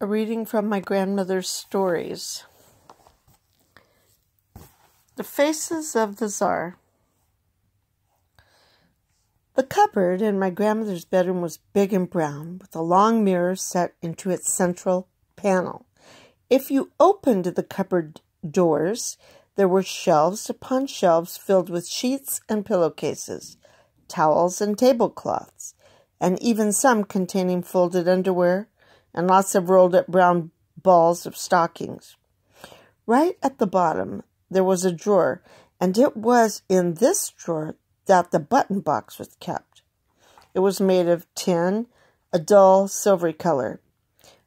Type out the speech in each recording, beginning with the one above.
A reading from my grandmother's stories. The Faces of the Czar. The cupboard in my grandmother's bedroom was big and brown, with a long mirror set into its central panel. If you opened the cupboard doors, there were shelves upon shelves filled with sheets and pillowcases, towels and tablecloths, and even some containing folded underwear and lots of rolled-up brown balls of stockings. Right at the bottom, there was a drawer, and it was in this drawer that the button box was kept. It was made of tin, a dull silvery color.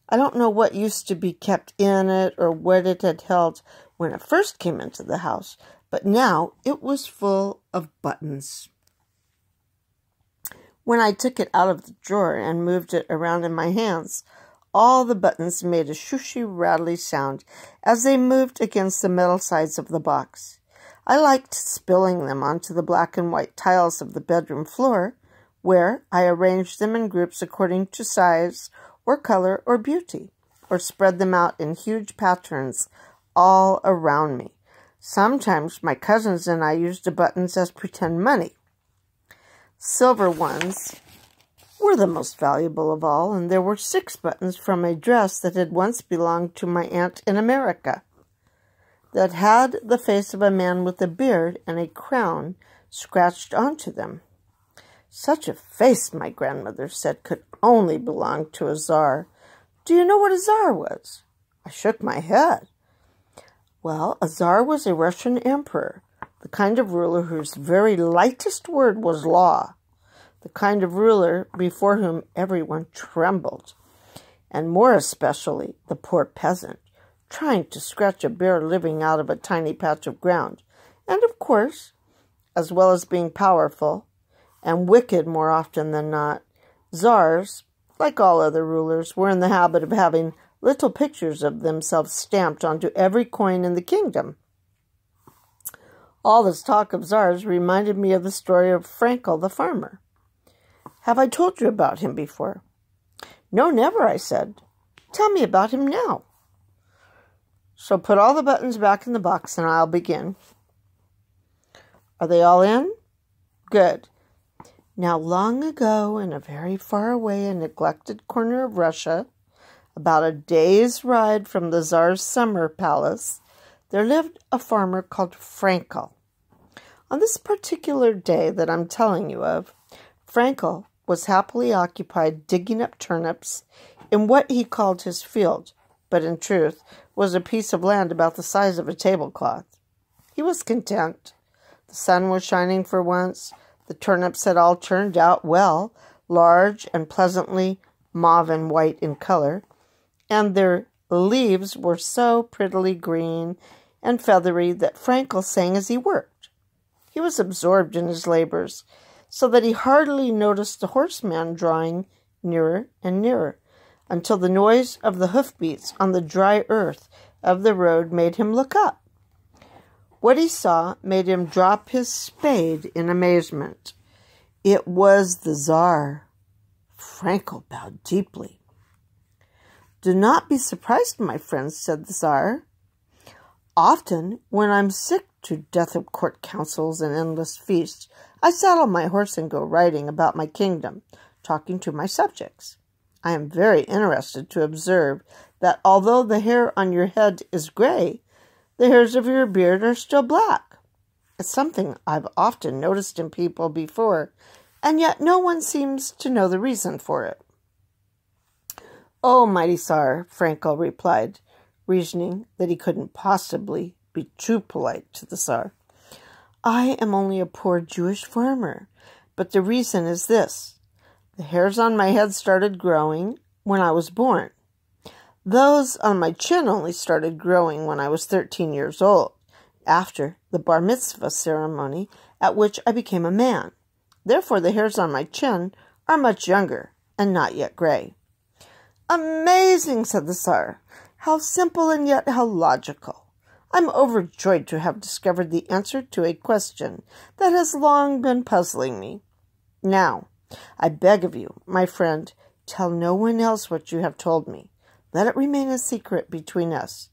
I don't know what used to be kept in it or what it had held when it first came into the house, but now it was full of buttons. When I took it out of the drawer and moved it around in my hands, all the buttons made a shooshy, rattly sound as they moved against the metal sides of the box. I liked spilling them onto the black and white tiles of the bedroom floor, where I arranged them in groups according to size or color or beauty, or spread them out in huge patterns all around me. Sometimes my cousins and I used the buttons as pretend money. Silver ones were the most valuable of all, and there were 6 buttons from a dress that had once belonged to my aunt in America, that had the face of a man with a beard and a crown scratched onto them. Such a face, my grandmother said, could only belong to a czar. Do you know what a czar was? I shook my head. Well, a czar was a Russian emperor, the kind of ruler whose very lightest word was law, the kind of ruler before whom everyone trembled, and more especially the poor peasant, trying to scratch a bare living out of a tiny patch of ground. And of course, as well as being powerful, and wicked more often than not, czars, like all other rulers, were in the habit of having little pictures of themselves stamped onto every coin in the kingdom. All this talk of czars reminded me of the story of Frankel the farmer. Have I told you about him before? No, never, I said. Tell me about him now. So put all the buttons back in the box and I'll begin. Are they all in? Good. Now, long ago, in a very far away and neglected corner of Russia, about a day's ride from the Tsar's summer palace, there lived a farmer called Frankel. On this particular day that I'm telling you of, Frankel was happily occupied digging up turnips in what he called his field, but in truth was a piece of land about the size of a tablecloth. He was content. The sun was shining for once. The turnips had all turned out well, large and pleasantly mauve and white in color, and their leaves were so prettily green and feathery that Frankel sang as he worked. He was absorbed in his labors, so that he hardly noticed the horseman drawing nearer and nearer, until the noise of the hoofbeats on the dry earth of the road made him look up. What he saw made him drop his spade in amazement. It was the Czar. Frankel bowed deeply. Do not be surprised, my friends, said the Czar. Often, when I'm sick to death of court councils and endless feasts, I saddle my horse and go riding about my kingdom, talking to my subjects. I am very interested to observe that although the hair on your head is gray, the hairs of your beard are still black. It's something I've often noticed in people before, and yet no one seems to know the reason for it. Oh, mighty Czar, Frankel replied, reasoning that he couldn't possibly be too polite to the Czar. I am only a poor Jewish farmer, but the reason is this. The hairs on my head started growing when I was born. Those on my chin only started growing when I was 13 years old, after the bar mitzvah ceremony at which I became a man. Therefore, the hairs on my chin are much younger and not yet gray. Amazing, said the Czar. How simple and yet how logical. I'm overjoyed to have discovered the answer to a question that has long been puzzling me. Now, I beg of you, my friend, tell no one else what you have told me. let it remain a secret between us.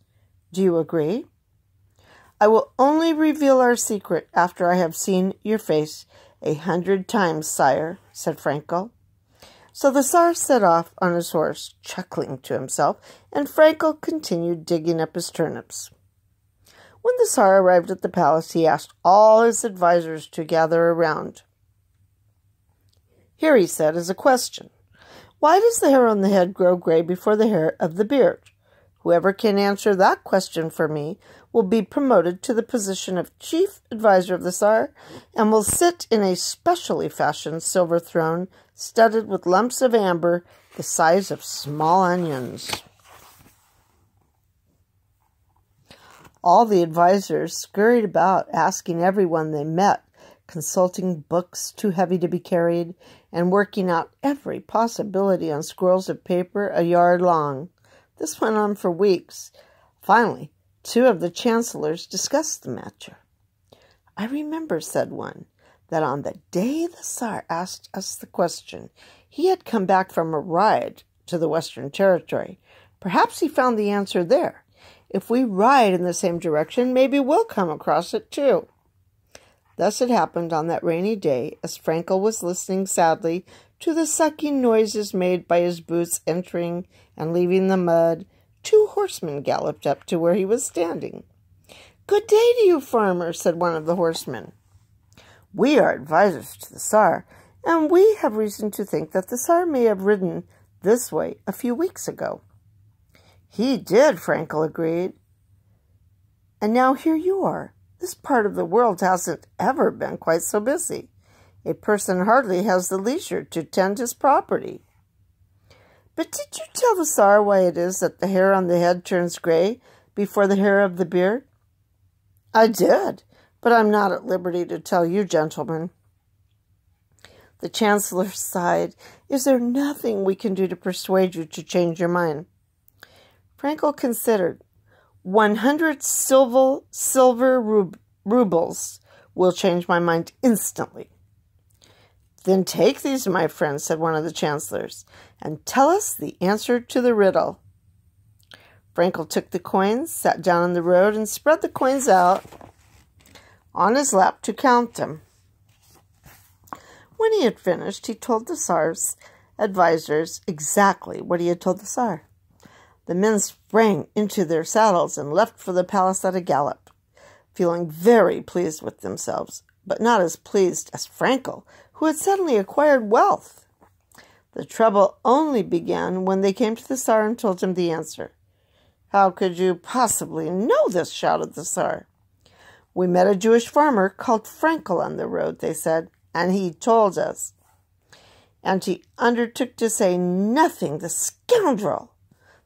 Do you agree?" "I will only reveal our secret after I have seen your face 100 times, sire," said Frankel. So the Czar set off on his horse, chuckling to himself, and Frankel continued digging up his turnips. When the Czar arrived at the palace, he asked all his advisers to gather around. "Here," he said, "is a question. Why does the hair on the head grow gray before the hair of the beard? Whoever can answer that question for me will be promoted to the position of chief advisor of the Czar and will sit in a specially fashioned silver throne studded with lumps of amber the size of small onions." All the advisors scurried about, asking everyone they met, consulting books too heavy to be carried, and working out every possibility on scrolls of paper a yard long. This went on for weeks. Finally, 2 of the chancellors discussed the matter. "I remember," said one, "that on the day the Czar asked us the question, he had come back from a ride to the Western Territory. Perhaps he found the answer there. If we ride in the same direction, maybe we'll come across it too." Thus it happened on that rainy day, as Frankel was listening sadly to the sucking noises made by his boots entering and leaving the mud, 2 horsemen galloped up to where he was standing. "Good day to you, farmer," said one of the horsemen. "We are advisors to the Czar, and we have reason to think that the Czar may have ridden this way a few weeks ago." "He did," Frankel agreed. "And now here you are. This part of the world hasn't ever been quite so busy. A person hardly has the leisure to tend his property." "But did you tell the Czar why it is that the hair on the head turns gray before the hair of the beard?" "I did, but I'm not at liberty to tell you, gentlemen." The chancellor sighed. "Is there nothing we can do to persuade you to change your mind?" Frankel considered. 100 silver rubles will change my mind instantly." "Then take these, my friend," said one of the chancellors, "and tell us the answer to the riddle." Frankel took the coins, sat down on the road, and spread the coins out on his lap to count them. When he had finished, he told the Czar's advisors exactly what he had told the Czar. The men sprang into their saddles and left for the palace at a gallop, feeling very pleased with themselves, but not as pleased as Frankel, who had suddenly acquired wealth. The trouble only began when they came to the Czar and told him the answer. "How could you possibly know this?" shouted the Czar. "We met a Jewish farmer called Frankel on the road," they said, "and he told us." "And he undertook to say nothing, the scoundrel!"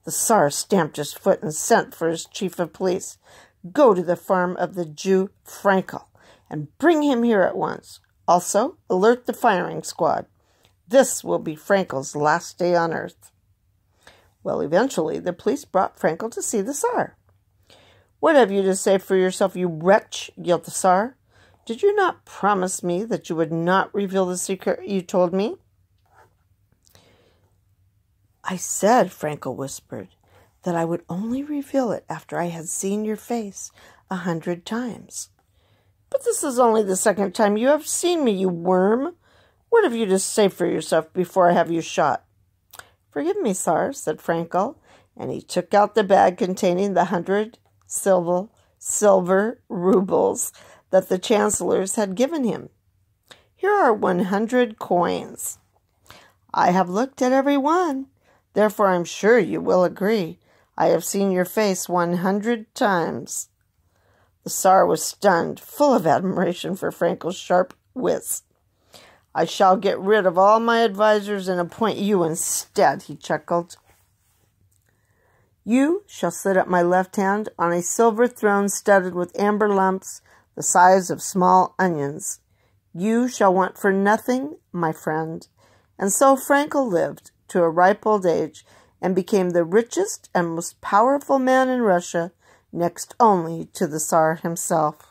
The Czar stamped his foot and sent for his chief of police. "Go to the farm of the Jew Frankel and bring him here at once. Also, alert the firing squad. This will be Frankel's last day on earth." Well, eventually, the police brought Frankel to see the Czar. "What have you to say for yourself, you wretch?" yelled the Czar. "Did you not promise me that you would not reveal the secret you told me?" "I said," Frankel whispered, "that I would only reveal it after I had seen your face 100 times. "But this is only the second time you have seen me, you worm. What have you to say for yourself before I have you shot?" "Forgive me, Czar," said Frankel, and he took out the bag containing the 100 silver rubles that the chancellors had given him. "Here are 100 coins. I have looked at every one. Therefore, I'm sure you will agree. I have seen your face 100 times. The Czar was stunned, full of admiration for Frankel's sharp wits. "I shall get rid of all my advisers and appoint you instead," he chuckled. "You shall sit at my left hand on a silver throne studded with amber lumps the size of small onions. You shall want for nothing, my friend." And so Frankel lived to a ripe old age and became the richest and most powerful man in Russia, next only to the Czar himself.